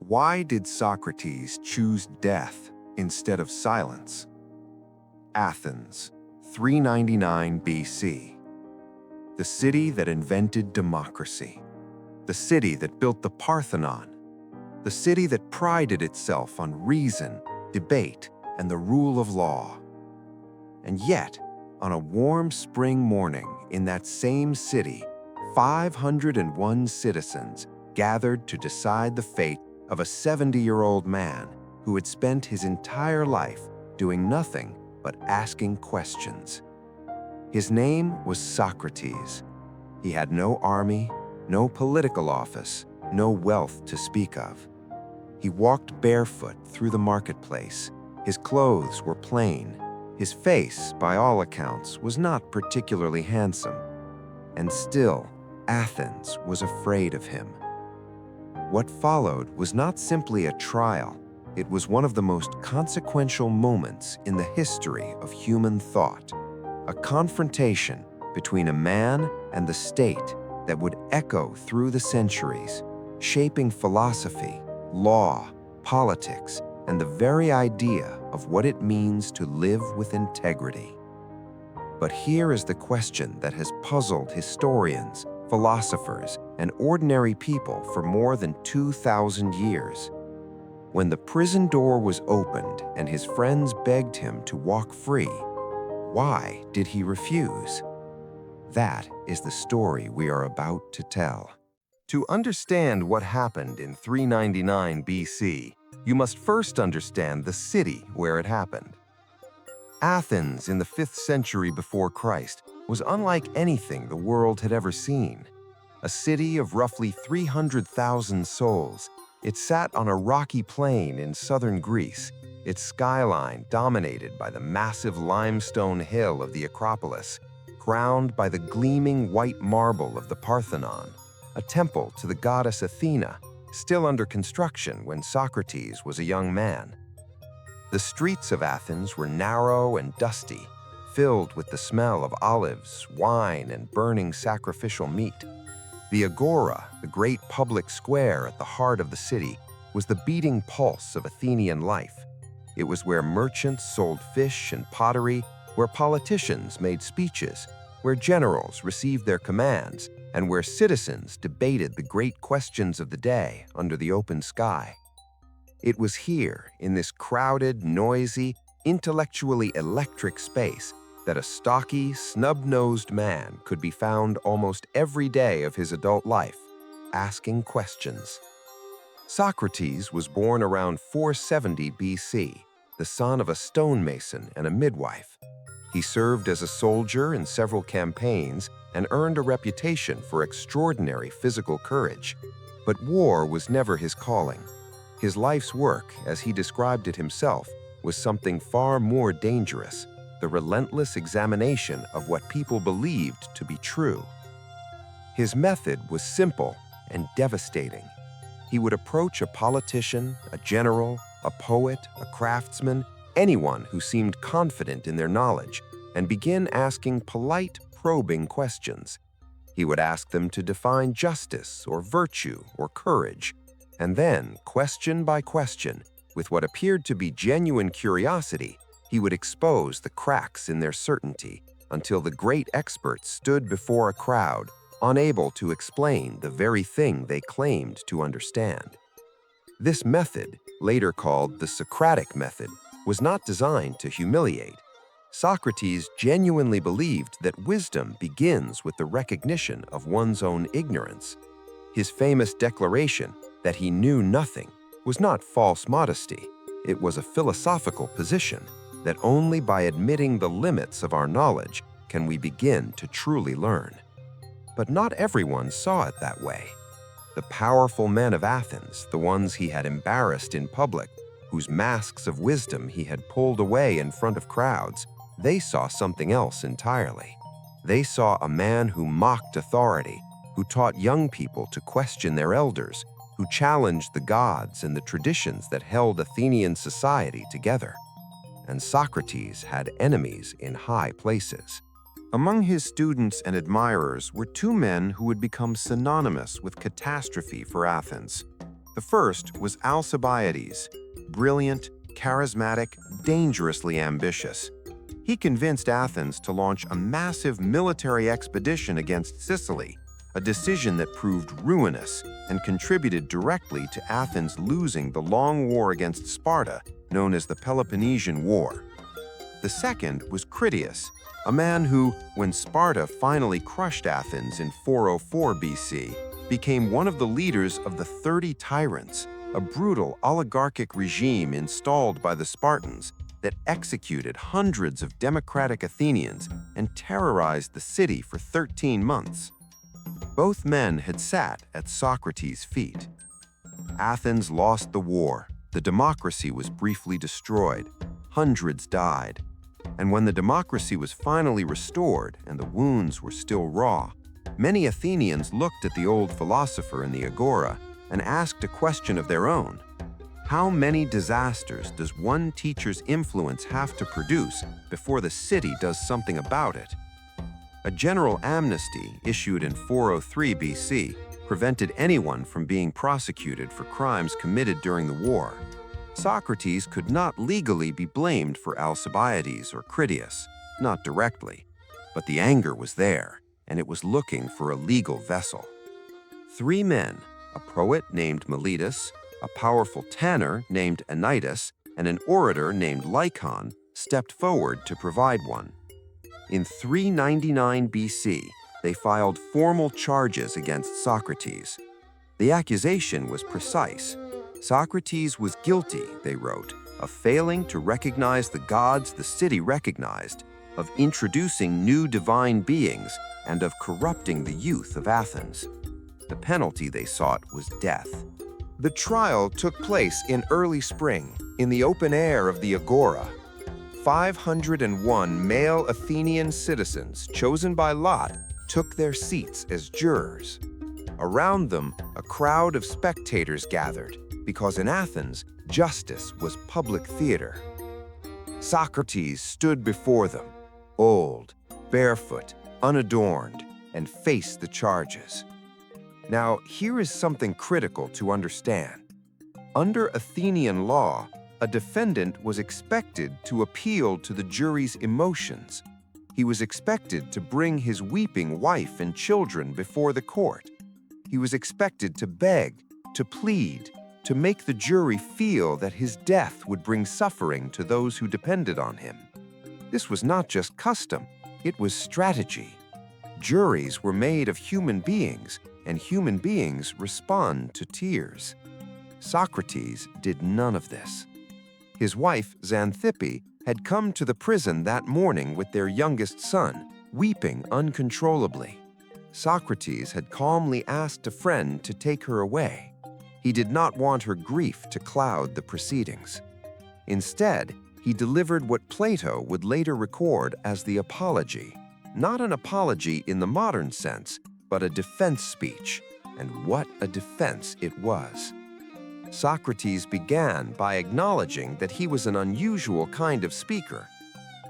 Why did Socrates choose death instead of silence? Athens, 399 BC. The city that invented democracy. The city that built the Parthenon. The city that prided itself on reason, debate, and the rule of law. And yet, on a warm spring morning in that same city, 501 citizens gathered to decide the fate of a 70-year-old man who had spent his entire life doing nothing but asking questions. His name was Socrates. He had no army, no political office, no wealth to speak of. He walked barefoot through the marketplace. His clothes were plain. His face, by all accounts, was not particularly handsome. And still, Athens was afraid of him. What followed was not simply a trial. It was one of the most consequential moments in the history of human thought. A confrontation between a man and the state that would echo through the centuries, shaping philosophy, law, politics, and the very idea of what it means to live with integrity. But here is the question that has puzzled historians, philosophers, and ordinary people for more than 2,000 years. When the prison door was opened and his friends begged him to walk free, why did he refuse? That is the story we are about to tell. To understand what happened in 399 BC, you must first understand the city where it happened. Athens in the 5th century before Christ was unlike anything the world had ever seen. A city of roughly 300,000 souls, it sat on a rocky plain in southern Greece, its skyline dominated by the massive limestone hill of the Acropolis, crowned by the gleaming white marble of the Parthenon, a temple to the goddess Athena, still under construction when Socrates was a young man. The streets of Athens were narrow and dusty, filled with the smell of olives, wine, and burning sacrificial meat. The Agora, the great public square at the heart of the city, was the beating pulse of Athenian life. It was where merchants sold fish and pottery, where politicians made speeches, where generals received their commands, and where citizens debated the great questions of the day under the open sky. It was here, in this crowded, noisy, intellectually electric space, that a stocky, snub-nosed man could be found almost every day of his adult life, asking questions. Socrates was born around 470 BC, the son of a stonemason and a midwife. He served as a soldier in several campaigns and earned a reputation for extraordinary physical courage. But war was never his calling. His life's work, as he described it himself, was something far more dangerous, the relentless examination of what people believed to be true. His method was simple and devastating. He would approach a politician, a general, a poet, a craftsman, anyone who seemed confident in their knowledge, and begin asking polite, probing questions. He would ask them to define justice or virtue or courage, and then, question by question, with what appeared to be genuine curiosity, he would expose the cracks in their certainty until the great experts stood before a crowd, unable to explain the very thing they claimed to understand. This method, later called the Socratic method, was not designed to humiliate. Socrates genuinely believed that wisdom begins with the recognition of one's own ignorance. His famous declaration that he knew nothing was not false modesty. It was a philosophical position that only by admitting the limits of our knowledge can we begin to truly learn. But not everyone saw it that way. The powerful men of Athens, the ones he had embarrassed in public, whose masks of wisdom he had pulled away in front of crowds, they saw something else entirely. They saw a man who mocked authority, who taught young people to question their elders, who challenged the gods and the traditions that held Athenian society together. And Socrates had enemies in high places. Among his students and admirers were two men who would become synonymous with catastrophe for Athens: The first was Alcibiades, brilliant, charismatic, dangerously ambitious. He convinced Athens to launch a massive military expedition against Sicily, a decision that proved ruinous and contributed directly to Athens losing the long war against Sparta, known as the Peloponnesian War. The second was Critias, a man who, when Sparta finally crushed Athens in 404 BC, became one of the leaders of the 30 Tyrants, a brutal oligarchic regime installed by the Spartans that executed hundreds of democratic Athenians and terrorized the city for 13 months. Both men had sat at Socrates' feet. Athens lost the war. The democracy was briefly destroyed. Hundreds died. And when the democracy was finally restored and the wounds were still raw, many Athenians looked at the old philosopher in the agora and asked a question of their own. How many disasters does one teacher's influence have to produce before the city does something about it? A general amnesty issued in 403 BC prevented anyone from being prosecuted for crimes committed during the war. Socrates could not legally be blamed for Alcibiades or Critias, not directly, but the anger was there, and it was looking for a legal vessel. Three men, a poet named Miletus, a powerful tanner named Anytus, and an orator named Lycon, stepped forward to provide one. In 399 BC, they filed formal charges against Socrates. The accusation was precise. Socrates was guilty, they wrote, of failing to recognize the gods the city recognized, of introducing new divine beings, and of corrupting the youth of Athens. The penalty they sought was death. The trial took place in early spring, in the open air of the agora. 501 male Athenian citizens, chosen by lot, took their seats as jurors. Around them, a crowd of spectators gathered, because in Athens, justice was public theater. Socrates stood before them, old, barefoot, unadorned, and faced the charges. Now, here is something critical to understand. Under Athenian law, a defendant was expected to appeal to the jury's emotions. He was expected to bring his weeping wife and children before the court. He was expected to beg, to plead, to make the jury feel that his death would bring suffering to those who depended on him. This was not just custom, it was strategy. Juries were made of human beings, and human beings respond to tears. Socrates did none of this. His wife, Xanthippe, had come to the prison that morning with their youngest son, weeping uncontrollably. Socrates had calmly asked a friend to take her away. He did not want her grief to cloud the proceedings. Instead, he delivered what Plato would later record as the apology. Not an apology in the modern sense, but a defense speech. And what a defense it was. Socrates began by acknowledging that he was an unusual kind of speaker.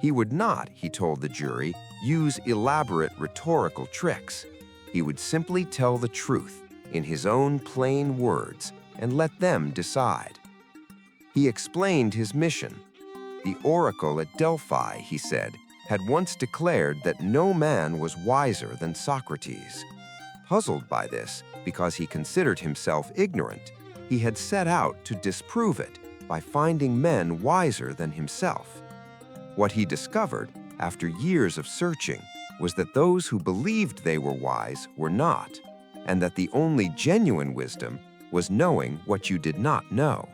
He would not, he told the jury, use elaborate rhetorical tricks. He would simply tell the truth in his own plain words and let them decide. He explained his mission. The oracle at Delphi, he said, had once declared that no man was wiser than Socrates. Puzzled by this, because he considered himself ignorant, he had set out to disprove it by finding men wiser than himself. What he discovered, after years of searching, was that those who believed they were wise were not, and that the only genuine wisdom was knowing what you did not know.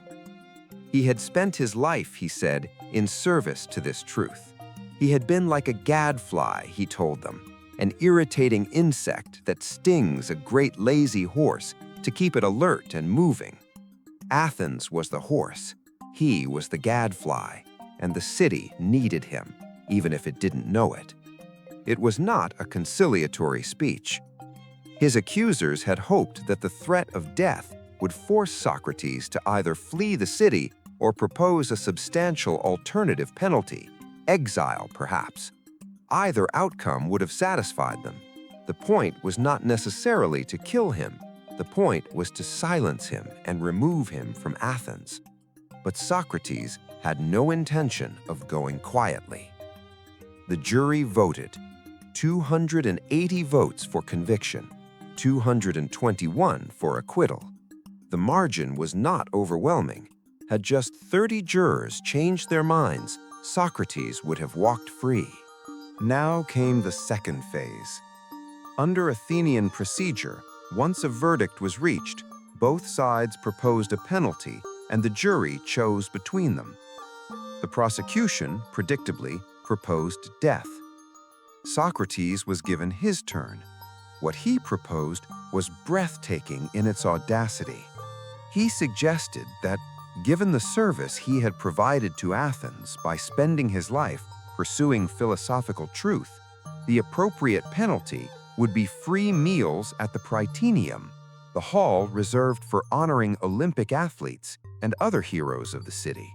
He had spent his life, he said, in service to this truth. He had been like a gadfly, he told them, an irritating insect that stings a great lazy horse to keep it alert and moving. Athens was the horse, he was the gadfly, and the city needed him, even if it didn't know it. It was not a conciliatory speech. His accusers had hoped that the threat of death would force Socrates to either flee the city or propose a substantial alternative penalty, exile perhaps. Either outcome would have satisfied them. The point was not necessarily to kill him, The point was to silence him and remove him from Athens. But Socrates had no intention of going quietly. The jury voted 280 votes for conviction, 221 for acquittal. The margin was not overwhelming. Had just 30 jurors changed their minds, Socrates would have walked free. Now came the second phase. Under Athenian procedure, once a verdict was reached, both sides proposed a penalty and the jury chose between them. The prosecution, predictably, proposed death. Socrates was given his turn. What he proposed was breathtaking in its audacity. He suggested that, given the service he had provided to Athens by spending his life pursuing philosophical truth, the appropriate penalty would be free meals at the Prytaneum, the hall reserved for honoring Olympic athletes and other heroes of the city.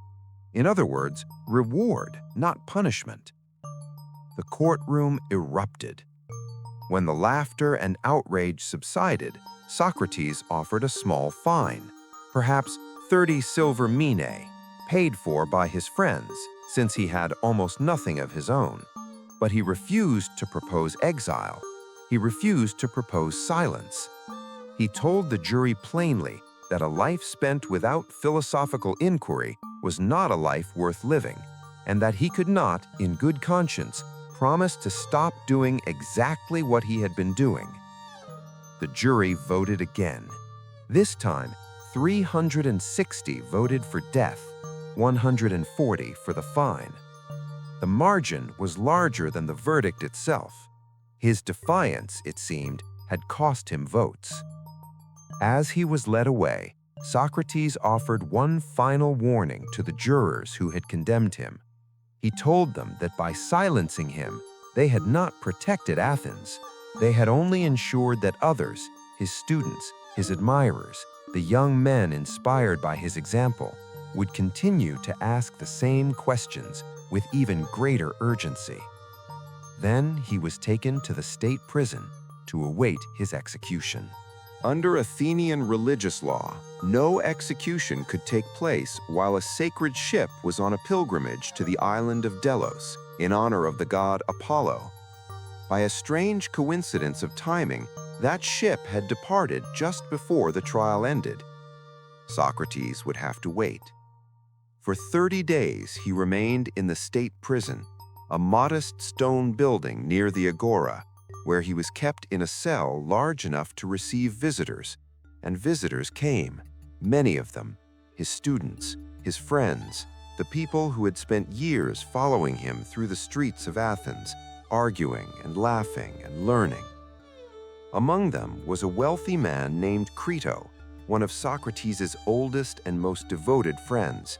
In other words, reward, not punishment. The courtroom erupted. When the laughter and outrage subsided, Socrates offered a small fine, perhaps 30 silver minae, paid for by his friends, since he had almost nothing of his own. But he refused to propose exile. He refused to propose silence. He told the jury plainly that a life spent without philosophical inquiry was not a life worth living, and that he could not, in good conscience, promise to stop doing exactly what he had been doing. The jury voted again. This time, 360 voted for death, 140 for the fine. The margin was larger than the verdict itself. His defiance, it seemed, had cost him votes. As he was led away, Socrates offered one final warning to the jurors who had condemned him. He told them that by silencing him, they had not protected Athens. They had only ensured that others, his students, his admirers, the young men inspired by his example, would continue to ask the same questions with even greater urgency. Then he was taken to the state prison to await his execution. Under Athenian religious law, no execution could take place while a sacred ship was on a pilgrimage to the island of Delos in honor of the god Apollo. By a strange coincidence of timing, that ship had departed just before the trial ended. Socrates would have to wait. For 30 days he remained in the state prison, a modest stone building near the agora, where he was kept in a cell large enough to receive visitors. And visitors came, many of them, his students, his friends, the people who had spent years following him through the streets of Athens, arguing and laughing and learning. Among them was a wealthy man named Crito, one of Socrates' oldest and most devoted friends.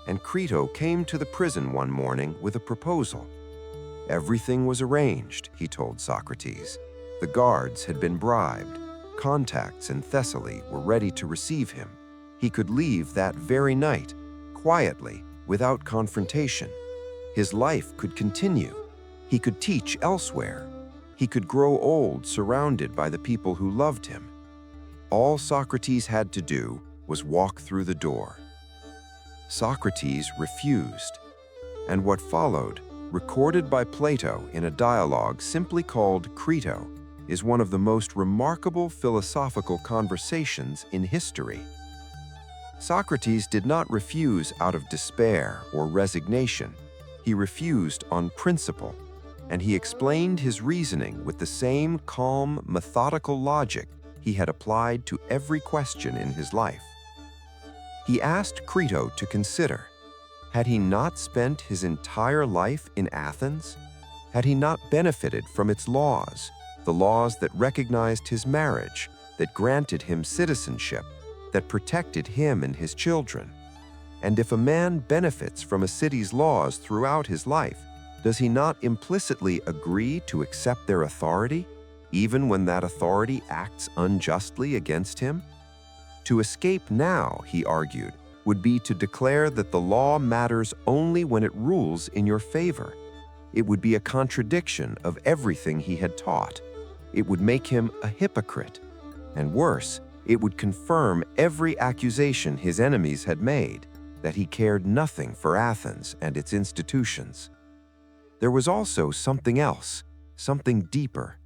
And Crito came to the prison one morning with a proposal. Everything was arranged, he told Socrates. The guards had been bribed. Contacts in Thessaly were ready to receive him. He could leave that very night, quietly, without confrontation. His life could continue. He could teach elsewhere. He could grow old surrounded by the people who loved him. All Socrates had to do was walk through the door. Socrates refused, and what followed, recorded by Plato in a dialogue simply called Crito, is one of the most remarkable philosophical conversations in history. Socrates did not refuse out of despair or resignation. He refused on principle, and he explained his reasoning with the same calm, methodical logic he had applied to every question in his life. He asked Crito to consider, had he not spent his entire life in Athens? Had he not benefited from its laws, the laws that recognized his marriage, that granted him citizenship, that protected him and his children? And if a man benefits from a city's laws throughout his life, does he not implicitly agree to accept their authority, even when that authority acts unjustly against him? To escape now, he argued, would be to declare that the law matters only when it rules in your favor. It would be a contradiction of everything he had taught. It would make him a hypocrite. And worse, It would confirm every accusation his enemies had made, that he cared nothing for Athens and its institutions. There was also something else, something deeper.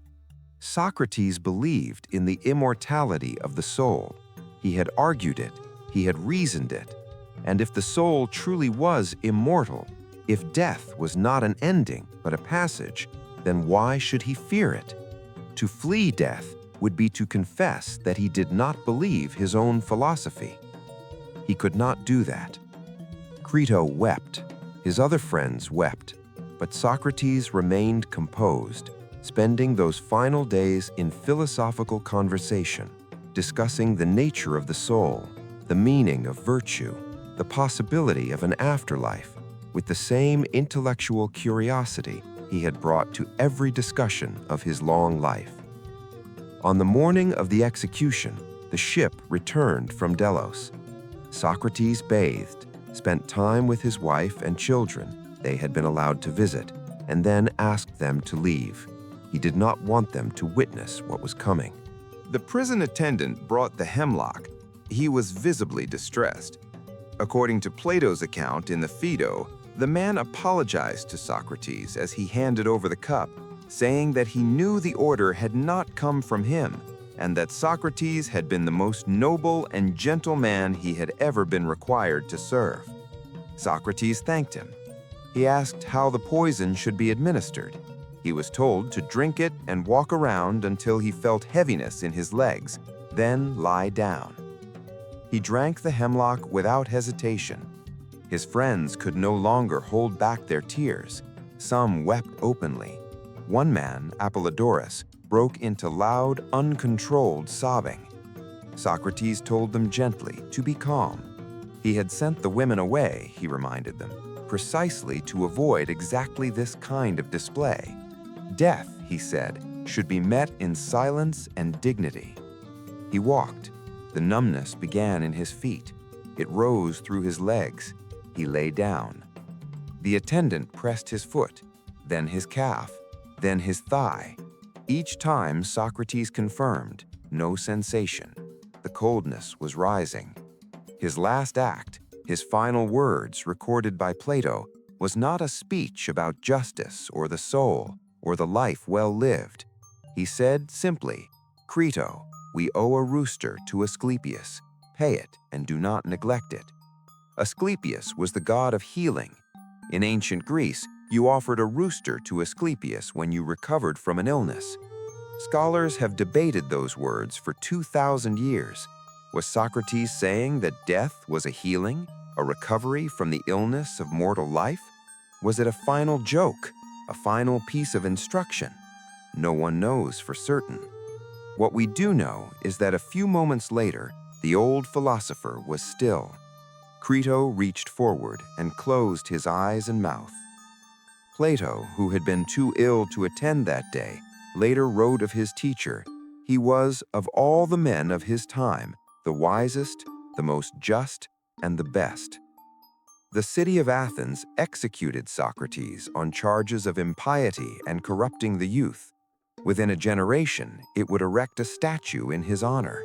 Socrates believed in the immortality of the soul. He had argued it, he had reasoned it, and if the soul truly was immortal, if death was not an ending but a passage, then why should he fear it? To flee death would be to confess that he did not believe his own philosophy. He could not do that. Crito wept, his other friends wept, but Socrates remained composed, spending those final days in philosophical conversation, discussing the nature of the soul, the meaning of virtue, the possibility of an afterlife, with the same intellectual curiosity he had brought to every discussion of his long life. On the morning of the execution, the ship returned from Delos. Socrates bathed, spent time with his wife and children they had been allowed to visit, and then asked them to leave. He did not want them to witness what was coming. The prison attendant brought the hemlock. He was visibly distressed. According to Plato's account in the Phaedo, the man apologized to Socrates as he handed over the cup, saying that he knew the order had not come from him, and that Socrates had been the most noble and gentle man he had ever been required to serve. Socrates thanked him. He asked how the poison should be administered. He was told to drink it and walk around until he felt heaviness in his legs, then lie down. He drank the hemlock without hesitation. His friends could no longer hold back their tears. Some wept openly. One man, Apollodorus, broke into loud, uncontrolled sobbing. Socrates told them gently to be calm. He had sent the women away, he reminded them, precisely to avoid exactly this kind of display. Death, he said, should be met in silence and dignity. He walked. The numbness began in his feet. It rose through his legs. He lay down. The attendant pressed his foot, then his calf, then his thigh. Each time Socrates confirmed, no sensation. The coldness was rising. His last act, his final words recorded by Plato, was not a speech about justice or the soul or the life well lived. He said simply, "Crito, we owe a rooster to Asclepius. Pay it and do not neglect it." Asclepius was the god of healing. In ancient Greece, you offered a rooster to Asclepius when you recovered from an illness. Scholars have debated those words for 2,000 years. Was Socrates saying that death was a healing, a recovery from the illness of mortal life? Was it a final joke, a final piece of instruction? No one knows for certain. What we do know is that a few moments later, the old philosopher was still. Crito reached forward and closed his eyes and mouth. Plato, who had been too ill to attend that day, later wrote of his teacher, "He was, of all the men of his time, the wisest, the most just, and the best." The city of Athens executed Socrates on charges of impiety and corrupting the youth. Within a generation, it would erect a statue in his honor.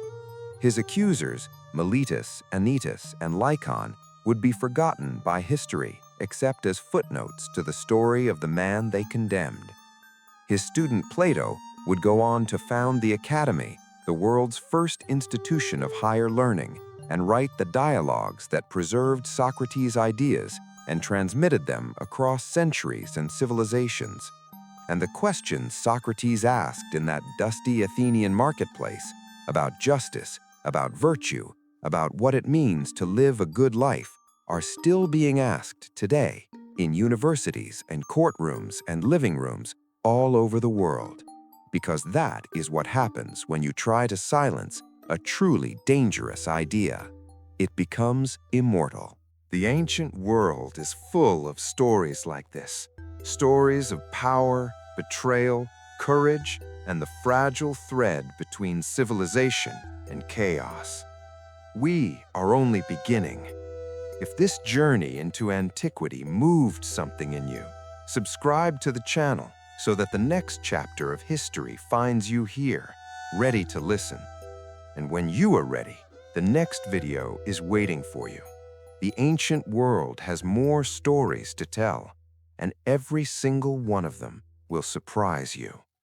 His accusers, Miletus, Anytus, and Lycon, would be forgotten by history except as footnotes to the story of the man they condemned. His student Plato would go on to found the Academy, the world's first institution of higher learning, and write the dialogues that preserved Socrates' ideas and transmitted them across centuries and civilizations. And the questions Socrates asked in that dusty Athenian marketplace about justice, about virtue, about what it means to live a good life, are still being asked today in universities and courtrooms and living rooms all over the world. Because that is what happens when you try to silence a truly dangerous idea. It becomes immortal. The ancient world is full of stories like this. Stories of power, betrayal, courage, and the fragile thread between civilization and chaos. We are only beginning. If this journey into antiquity moved something in you, subscribe to the channel so that the next chapter of history finds you here, ready to listen. And when you are ready, the next video is waiting for you. The ancient world has more stories to tell, and every single one of them will surprise you.